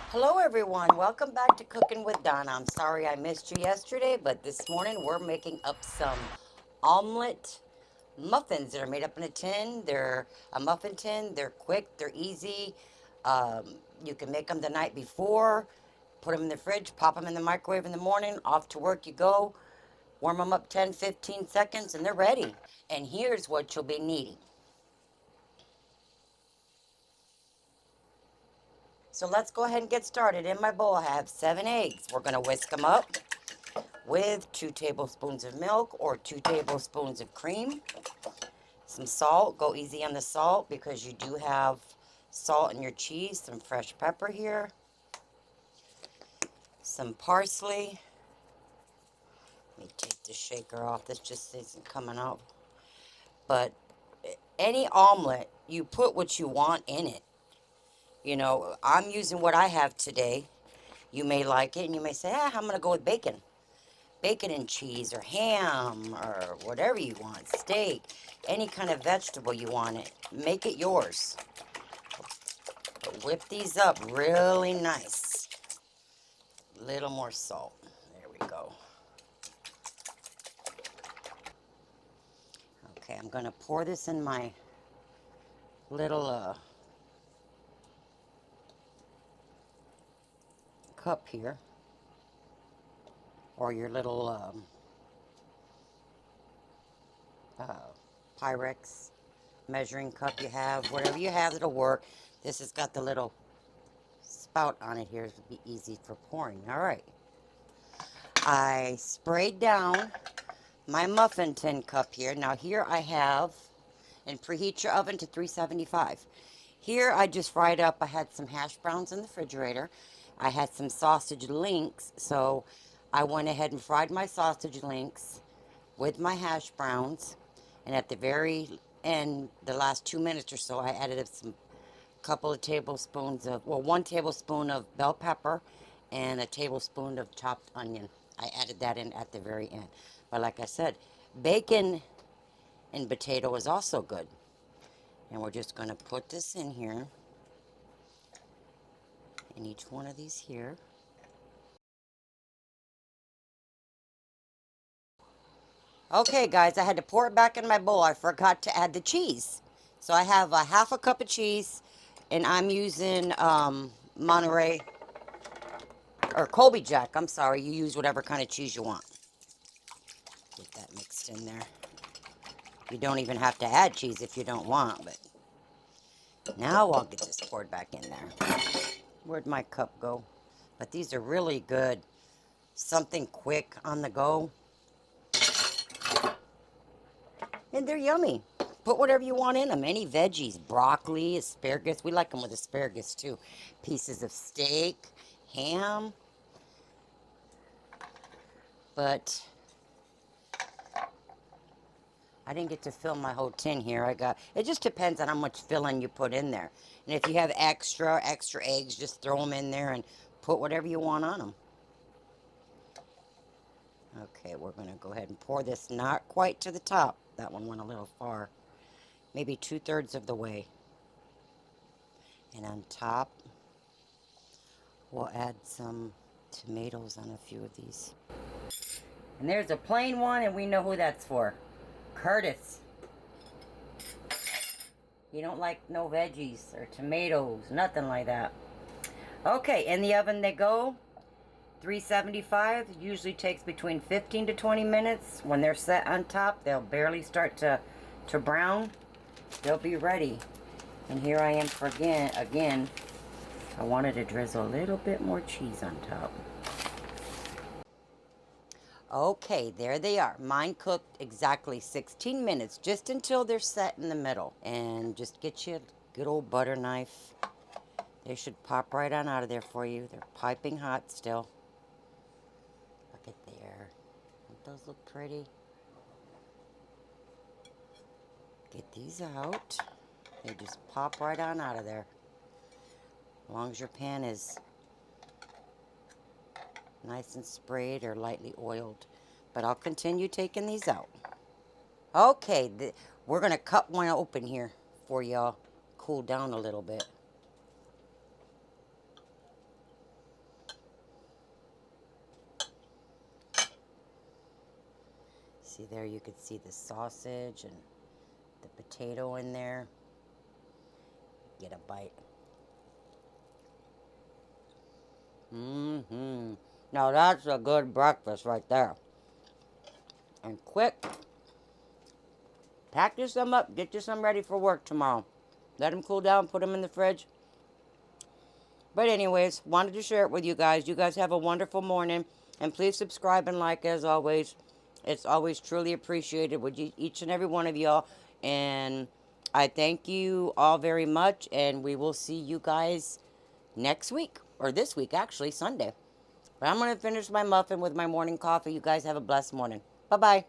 Hello everyone, welcome back to Cooking with Donna. I'm sorry I missed you yesterday, but this morning we're making up some omelet muffins that are made up in a tin. They're a muffin tin, they're quick, they're easy. You can make them the night before, put them in the fridge, pop them in the microwave in the morning, off to work you go, warm them up 10-15 seconds and they're ready. And here's what you'll be needing. So let's go ahead and get started. In my bowl I have 7 eggs. We're going to whisk them up with 2 tablespoons of milk or 2 tablespoons of cream. Some salt. Go easy on the salt because you do have salt in your cheese. Some fresh pepper here. Some parsley. Let me take the shaker off. This just isn't coming out. But any omelet, you put what you want in it. You know, I'm using what I have today. You may like it and you may say, I'm going to go with bacon. Bacon and cheese or ham or whatever you want, steak, any kind of vegetable you want it. Make it yours. But whip these up really nice. Little more salt. There we go. Okay, I'm going to pour this in my little cup here. Or your little Pyrex measuring cup you have. Whatever you have, it'll work. This has got the little spout on it here. It'll be easy for pouring. All right. I sprayed down my muffin tin cup here. Now here I have, and preheat your oven to 375. Here I just fried up, I had some hash browns in the refrigerator. I had some sausage links, so I went ahead and fried my sausage links with my hash browns. And at the very end, the last 2 minutes or so, I added some couple of tablespoons of, well, 1 tablespoon of bell pepper and a tablespoon of chopped onion. I added that in at the very end. But like I said, bacon and potato is also good. And we're just going to put this in here, in each one of these here. Okay, guys, I had to pour it back in my bowl. I forgot to add the cheese. So I have a half a cup of cheese, and I'm using Monterey, or Colby Jack. I'm sorry, you use whatever kind of cheese you want. Get that mixed in there. You don't even have to add cheese if you don't want, but now I'll get this poured back in there. Where'd my cup go? But these are really good. Something quick on the go. And they're yummy. Put whatever you want in them. Any veggies, broccoli, asparagus. We like them with asparagus too. Pieces of steak, ham. But I didn't get to fill my whole tin here. It just depends on how much filling you put in there. And if you have extra eggs, just throw them in there and put whatever you want on them. Okay, we're going to go ahead and pour this not quite to the top. That one went a little far. Maybe 2/3 of the way. And on top, we'll add some tomatoes on a few of these. And there's a plain one, and we know who that's for. Curtis. You don't like no veggies or tomatoes, nothing like that. Okay, in the oven they go. 375. Usually takes between 15 to 20 minutes. When they're set on top, they'll barely start to brown. They'll be ready. And here I am for again. I wanted to drizzle a little bit more cheese on top. Okay, there they are. Mine cooked exactly 16 minutes, just until they're set in the middle. And just get you a good old butter knife. They should pop right on out of there for you. They're piping hot still. Look at there. Don't those look pretty? Get these out. They just pop right on out of there. As long as your pan is nice and sprayed or lightly oiled. But I'll continue taking these out. Okay, we're going to cut one open here for y'all. Cool down a little bit. See there, you could see the sausage and the potato in there. Get a bite. Now that's a good breakfast right there. And quick. Pack you some up. Get you some ready for work tomorrow. Let them cool down. Put them in the fridge. But anyways, wanted to share it with you guys. You guys have a wonderful morning. And please subscribe and like as always. It's always truly appreciated with each and every one of y'all. And I thank you all very much. And we will see you guys next week. Or this week, actually, Sunday. But I'm going to finish my muffin with my morning coffee. You guys have a blessed morning. Bye-bye.